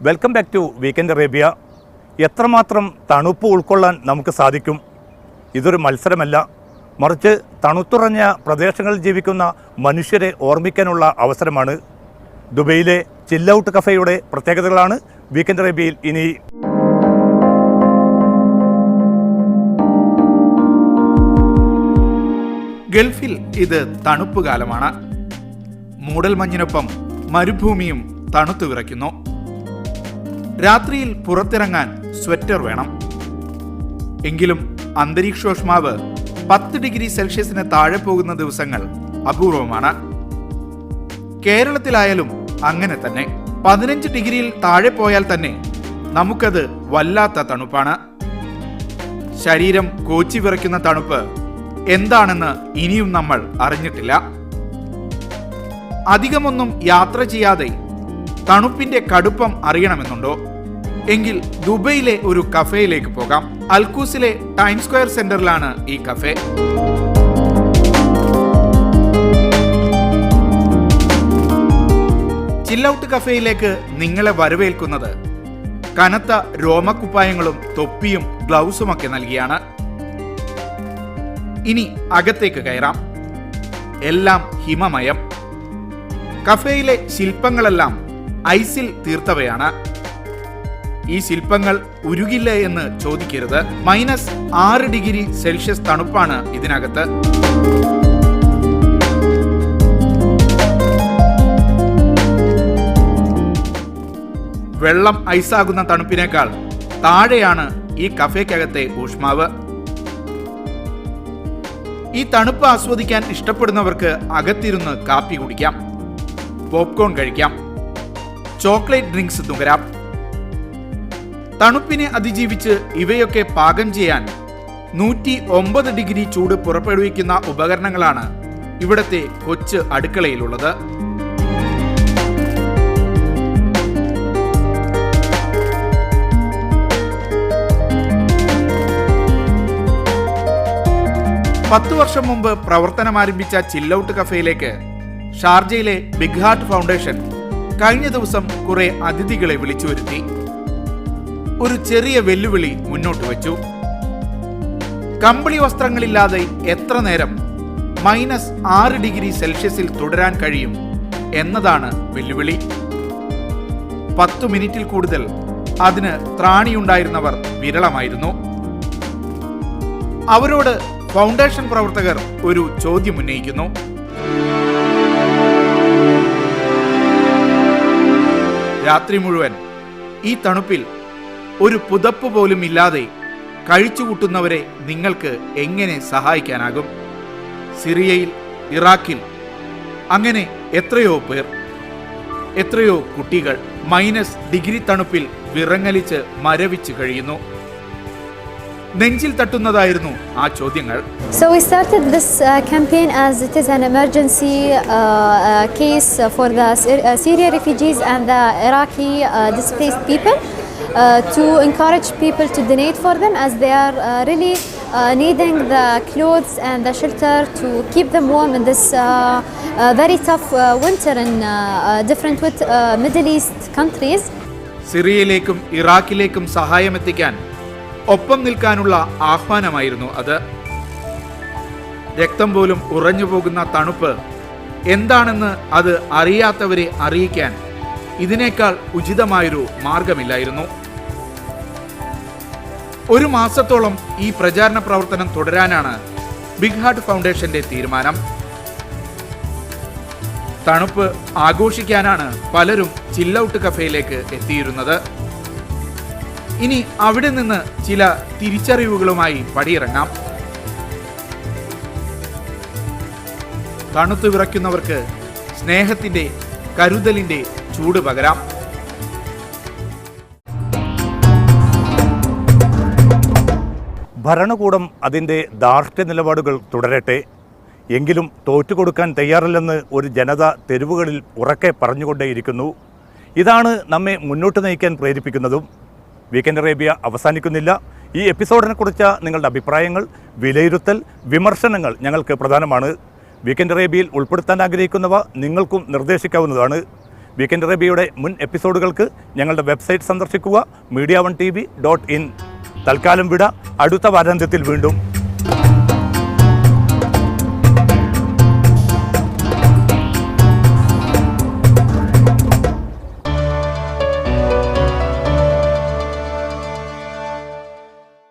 Welcome back to weekend Arabia. എത്രമാത്രം തണുപ്പ് ഉൾക്കൊള്ളാൻ നമുക്ക് സാധിക്കും? ഇതൊരു മത്സരമല്ല, മറിച്ച് തണുത്തുറഞ്ഞ പ്രദേശങ്ങളിൽ ജീവിക്കുന്ന മനുഷ്യരെ ഓർമ്മിക്കാനുള്ള അവസരമാണ്. ദുബൈയിലെ ചിൽ ഔട്ട് കഫേയുടെ പ്രത്യേകതകളാണ് വീക്കെൻഡ് അറേബ്യയിൽ ഇനി. ഗൾഫിൽ ഇത് തണുപ്പ് കാലമാണ്. മൂടൽ മഞ്ഞിനൊപ്പം മരുഭൂമിയും തണുത്തു വിറയ്ക്കുന്നു. രാത്രിയിൽ പുറത്തിറങ്ങാൻ സ്വെറ്റർ വേണം. എങ്കിലും അന്തരീക്ഷോഷ്മാവ് 10 ഡിഗ്രി സെൽഷ്യസിന് താഴെ പോകുന്ന ദിവസങ്ങൾ അപൂർവമാണ്. കേരളത്തിലായാലും അങ്ങനെ തന്നെ. 15 ഡിഗ്രിയിൽ താഴെ പോയാൽ തന്നെ നമുക്കത് വല്ലാത്ത തണുപ്പാണ്. ശരീരം കോച്ചി വിറയ്ക്കുന്ന തണുപ്പ് എന്താണെന്ന് ഇനിയും നമ്മൾ അറിഞ്ഞിട്ടില്ല. അധികമൊന്നും യാത്ര ചെയ്യാതെ തണുപ്പിന്റെ കടുപ്പം അറിയണമെന്നുണ്ടോ? എങ്കിൽ ദുബൈയിലെ ഒരു കഫേയിലേക്ക് പോകാം. അൽക്കൂസിലെ ടൈം സ്ക്വയർ സെന്ററിലാണ് ഈ കഫേ. ചിൽ ഔട്ട് കഫേയിലേക്ക് നിങ്ങളെ വരവേൽക്കുന്നത് കനത്ത രോമക്കുപ്പായങ്ങളും തൊപ്പിയും ഗ്ലൗസുമൊക്കെ നൽകിയാണ്. ഇനി അകത്തേക്ക് കയറാം. എല്ലാം ഹിമമയം. കഫേയിലെ ശില്പങ്ങളെല്ലാം ഐസിൽ തീർത്തവയാണ്. ഈ ശില്പങ്ങൾ ഉരുകില്ല എന്ന് ചോദിക്കരുത്. -6 ഡിഗ്രി സെൽഷ്യസ് തണുപ്പാണ് ഇതിനകത്ത്. വെള്ളം ഐസാകുന്ന തണുപ്പിനേക്കാൾ താഴെയാണ് ഈ കഫേക്കകത്തെ ഊഷ്മാവ്. ഈ തണുപ്പ് ആസ്വദിക്കാൻ ഇഷ്ടപ്പെടുന്നവർക്ക് അകത്തിരുന്ന് കാപ്പി കുടിക്കാം, പോപ്കോൺ കഴിക്കാം, ചോക്ലേറ്റ് ഡ്രിങ്ക്സ് നുകരാം. തണുപ്പിനെ അതിജീവിച്ച് ഇവയൊക്കെ പാകം ചെയ്യാൻ 109 ഡിഗ്രി ചൂട് പുറപ്പെടുവിക്കുന്ന ഉപകരണങ്ങളാണ് ഇവിടത്തെ കൊച്ചു അടുക്കളയിലുള്ളത്. പത്ത് വർഷം മുമ്പ് പ്രവർത്തനം ആരംഭിച്ച ചിൽ ഔട്ട് കഫേയിലേക്ക് ഷാർജയിലെ ബിഗ് ഹാർട്ട് ഫൗണ്ടേഷൻ കഴിഞ്ഞ ദിവസം കുറെ അതിഥികളെ വിളിച്ചു വരുത്തി. ഒരു ചെറിയ വെല്ലുവിളി മുന്നോട്ട് വെച്ചു. കമ്പിളി വസ്ത്രങ്ങളില്ലാതെ എത്ര നേരം -6 ഡിഗ്രി സെൽഷ്യസിൽ തുടരാൻ കഴിയും എന്നതാണ് വെല്ലുവിളി. 10 മിനിറ്റിൽ കൂടുതൽ അതിന് ത്രാണിയുണ്ടായിരുന്നവർ വിരളമായിരുന്നു. അവരോട് ഫൗണ്ടേഷൻ പ്രവർത്തകർ ഒരു ചോദ്യം ഉന്നയിക്കുന്നു. രാത്രി മുഴുവൻ ഈ തണുപ്പിൽ ഒരു പുതപ്പ് പോലും ഇല്ലാതെ കഴിച്ചുകൂട്ടുന്നവരെ നിങ്ങൾക്ക് എങ്ങനെ സഹായിക്കാനാകും? സിറിയയിൽ, ഇറാഖിൽ അങ്ങനെ എത്രയോ പേർ, എത്രയോ കുട്ടികൾ -ഡിഗ്രി തണുപ്പിൽ വിറങ്ങലിച്ച് മരവിച്ച് കഴിയുന്നു. നെഞ്ചിൽ തട്ടുന്നതായിരുന്നു ആ ചോദ്യങ്ങൾ. So we started this campaign as it is an emergency case for the Syrian refugees and the Iraqi displaced people, to encourage people to donate for them as they are really needing the clothes and the shelter to keep them warm in this very tough winter in different Middle East countries. സിറിയയിലേക്കും ഇറാഖിലേക്കും സഹായമെത്തിക്കാൻ ഒപ്പം നിൽക്കാനുള്ള ആഹ്വാനമായിരുന്നു അത്. രക്തം പോലും ഉറഞ്ഞു പോകുന്ന തണുപ്പ് എന്താണെന്ന് അത് അറിയാത്തവരെ അറിയിക്കാൻ ഇതിനേക്കാൾ ഉചിതമായൊരു മാർഗമില്ലായിരുന്നു. 1 മാസത്തോളം ഈ പ്രചാരണ പ്രവർത്തനം തുടരാനാണ് ബിഗ് ഹാർട്ട് ഫൗണ്ടേഷന്റെ തീരുമാനം. തണുപ്പ് ആഘോഷിക്കാനാണ് പലരും ചിൽ ഔട്ട് കഫേയിലേക്ക് എത്തിയിരുന്നത്. ഇനി അവിടെ നിന്ന് ചില തിരിച്ചറിവുകളുമായി പടിയിറങ്ങാം. തണുത്തു വിറയ്ക്കുന്നവർക്ക് സ്നേഹത്തിന്റെ, കരുതലിന്റെ ചൂട് പകരാം. ഭരണകൂടം അതിൻ്റെ ധാർഷ്ട്യ നിലപാടുകൾ തുടരട്ടെ. എങ്കിലും തോറ്റുകൊടുക്കാൻ തയ്യാറല്ലെന്ന് ഒരു ജനത തെരുവുകളിൽ ഉറക്കെ പറഞ്ഞുകൊണ്ടേയിരിക്കുന്നു. ഇതാണ് നമ്മെ മുന്നോട്ട് നയിക്കാൻ പ്രേരിപ്പിക്കുന്നതും. വീക്കെൻഡ് അറേബ്യ അവസാനിക്കുന്നില്ല. ഈ എപ്പിസോഡിനെ കുറിച്ച നിങ്ങളുടെ അഭിപ്രായങ്ങൾ, വിലയിരുത്തൽ, വിമർശനങ്ങൾ ഞങ്ങൾക്ക് പ്രധാനമാണ്. വീക്കെൻഡ് അറേബ്യയിൽ ഉൾപ്പെടുത്താൻ ആഗ്രഹിക്കുന്നവ നിങ്ങൾക്കും നിർദ്ദേശിക്കാവുന്നതാണ്. വീക്കെൻഡ് അറേബ്യയുടെ മുൻ എപ്പിസോഡുകൾക്ക് ഞങ്ങളുടെ വെബ്സൈറ്റ് സന്ദർശിക്കുക, media1tv.in. തൽക്കാലം വിട, അടുത്ത വാരാന്ത്യത്തിൽ വീണ്ടും